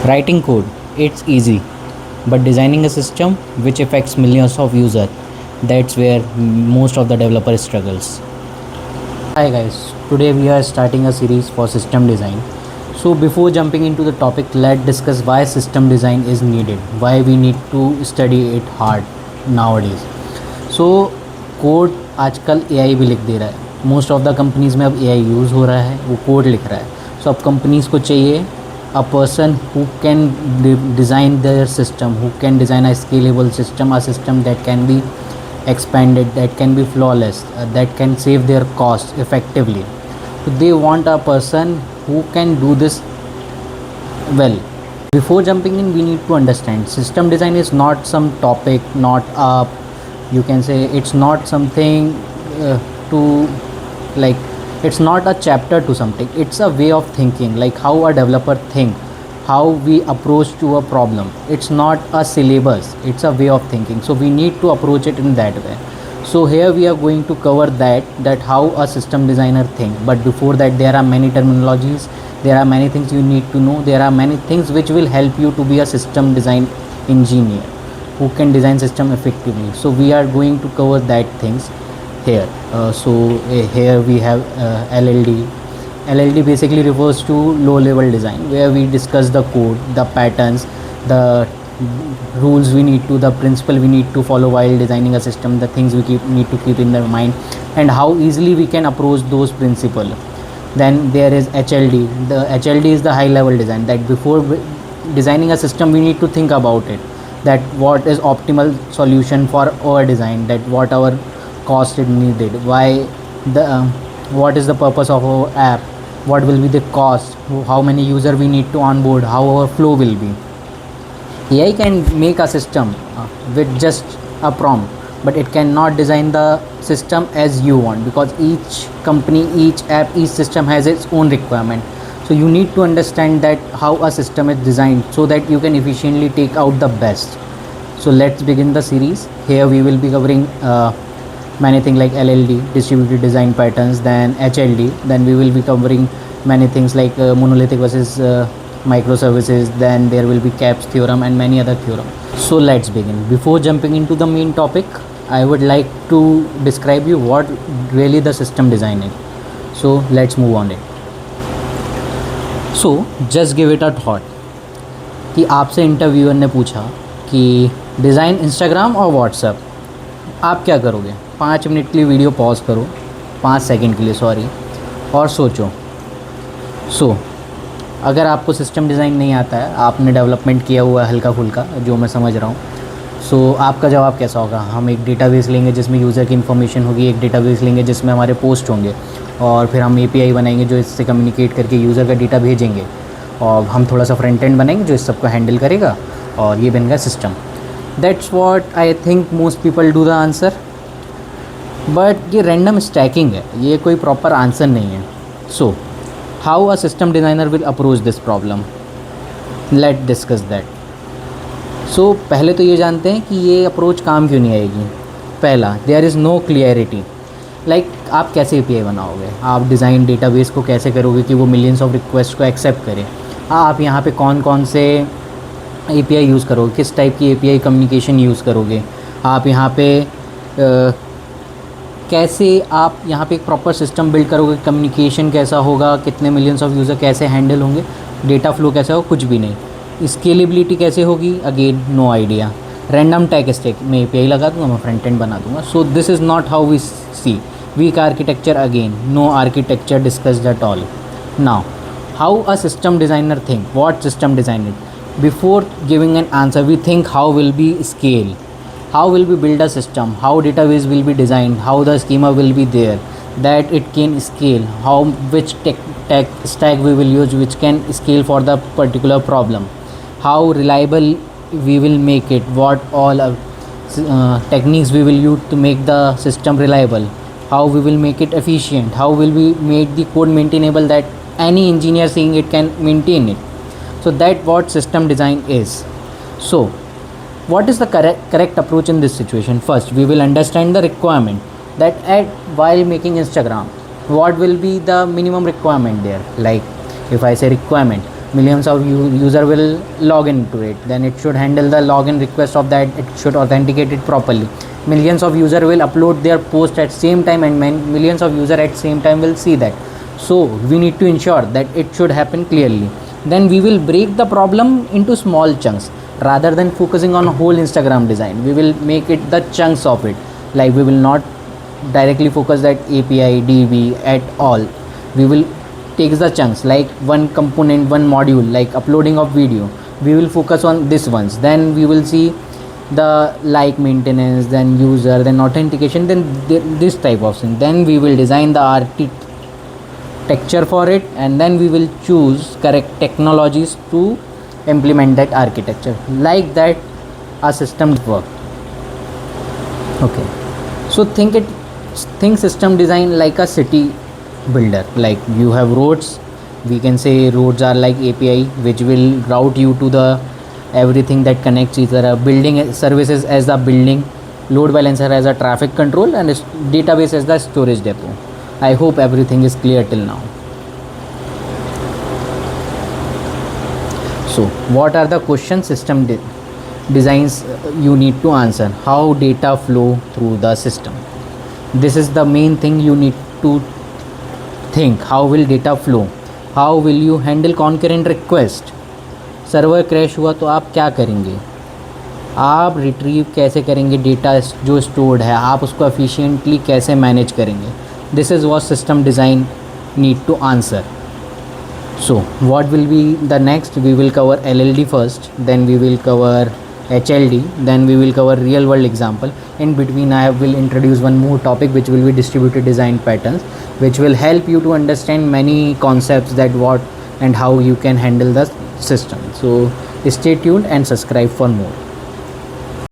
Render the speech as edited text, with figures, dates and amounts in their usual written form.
Writing code, it's easy, but designing a system which affects millions of users, that's where most of the developer struggles. Hi guys, today we are starting a series for system design. So before jumping into the topic, let's discuss why system design is needed, why we need to study it hard nowadays. So code आजकल AI भी लिख दे रहा है, most of the companies में अब AI use हो रहा है, वो कोड लिख रहा है. सो अब कंपनीज़ को चाहिए a person who can design their system, who can design a scalable system, a system that can be expanded, that can be flawless, that can save their costs effectively. So they want a person who can do this well. Before jumping in, we need to understand system design is not some topic, not a, you can say it's not something to like, it's not a chapter to something, it's a way of thinking, like how a developer think, how we approach to a problem. It's not a syllabus, it's a way of thinking, so we need to approach it in that way. So here we are going to cover that how a system designer think. But before that, there are many terminologies, there are many things you need to know, there are many things which will help you to be a system design engineer who can design system effectively. So we are going to cover that things here. Here we have LLD. LLD basically refers to low level design, where we discuss the code, the patterns, the rules we need to, the principle we need to follow while designing a system, the things we need to keep in their mind, and how easily we can approach those principles. Then there is HLD. The HLD is the high level design, that before designing a system we need to think about it, that what is optimal solution for our design, that what our cost is needed, why the what is the purpose of our app, what will be the cost, how many user we need to onboard, how our flow will be. AI can make a system with just a prompt, but it cannot design the system as you want, because each company, each app, each system has its own requirement. So you need to understand that how a system is designed, so that you can efficiently take out the best. So let's begin the series. Here we will be covering many things like LLD, distributed design patterns, then HLD, then we will be covering many things like monolithic versus microservices, then there will be CAPS theorem and many other theorem. So let's begin. Before jumping into the main topic, I would like to describe you what really the system design is. So let's move on it. So just give it a thought कि आपसे interviewer ने पूछा कि design Instagram और WhatsApp, आप क्या करोगे? 5 minute के लिए वीडियो पॉज करो, 5 सेकंड के लिए सॉरी, और सोचो. अगर आपको सिस्टम डिज़ाइन नहीं आता है, आपने डेवलपमेंट किया हुआ है हल्का फुल्का, जो मैं समझ रहा हूँ, आपका जवाब कैसा होगा? हम एक डेटाबेस लेंगे जिसमें यूज़र की इन्फॉर्मेशन होगी, एक डेटाबेस लेंगे जिसमें हमारे पोस्ट होंगे, और फिर हम API बनाएंगे जो इससे कम्युनिकेट करके यूज़र का डेटा भेजेंगे, और हम थोड़ा सा फ्रंट एंड बनाएंगे जो इस सबको हैंडल करेगा, और ये बन गया system. That's what I think most people do the answer. But ये रैंडम स्टैकिंग है, ये कोई प्रॉपर आंसर नहीं है. So how a system designer will approach this problem, let discuss that. So पहले तो ये जानते हैं कि ये अप्रोच काम क्यों नहीं आएगी. पहला, there is no clarity. Like आप कैसे API बनाओगे, आप डिज़ाइन डेटाबेस को कैसे करोगे कि वो मिलियंस ऑफ रिक्वेस्ट को एक्सेप्ट करे, आप यहाँ पे कौन कौन से API यूज़ करोगे, किस टाइप की API कम्युनिकेशन यूज़ करोगे, आप यहाँ पे कैसे आप यहाँ पे एक प्रॉपर सिस्टम बिल्ड करोगे, कम्युनिकेशन कैसा होगा, कितने मिलियंस ऑफ यूज़र कैसे हैंडल होंगे, डेटा फ्लो कैसा होगा, कुछ भी नहीं. स्केलेबिलिटी कैसे होगी, again no idea. Random tag stack में API लगा दूँगा, मैं फ्रंट एंड बना दूँगा. So this is not how we see. Weak architecture, again no architecture discussed at all. Now how a system designer think, what system designer. Before giving an answer, we think how will be scale, how will we build a system, how database will be designed, how the schema will be there, that it can scale, how which tech stack we will use which can scale for the particular problem, how reliable we will make it, what all techniques we will use to make the system reliable, how we will make it efficient, how will we make the code maintainable that any engineer seeing it can maintain it. So that what system design is. So what is the correct approach in this situation? First we will understand the requirement, that while making Instagram, what will be the minimum requirement there. Like if I say requirement, millions of user will log into it, then it should handle the login request of that, it should authenticate it properly. Millions of user will upload their post at same time, and millions of user at same time will see that. So we need to ensure that it should happen clearly. Then we will break the problem into small chunks rather than focusing on whole Instagram design. We will make it the chunks of it. Like we will not directly focus that API DB at all. We will take the chunks like one component, one module, like uploading of video. We will focus on this ones. Then we will see the like maintenance, then user, then authentication, then this type of thing. Then we will design the architecture for it, and then we will choose correct technologies to implement that architecture. Like that our system work. Okay, so think system design like a city builder. Like you have roads, we can say roads are like API which will route you to the everything that connects each other. Building services as the building, load balancer as a traffic control, and database as the storage depot. I hope everything is clear till now. So what are the question system designs you need to answer? How data flow through the system? This is the main thing you need to think. How will data flow? How will you handle concurrent request? Server crash हुआ तो आप क्या करेंगे? आप retrieve कैसे करेंगे data जो stored है, आप उसको एफिशिएंटली कैसे मैनेज करेंगे? This is what system design need to answer. So what will be the next? We will cover LLD first, then we will cover HLD, then we will cover real world example. In between I will introduce one more topic which will be distributed design patterns, which will help you to understand many concepts that what and how you can handle the system. So stay tuned and subscribe for more.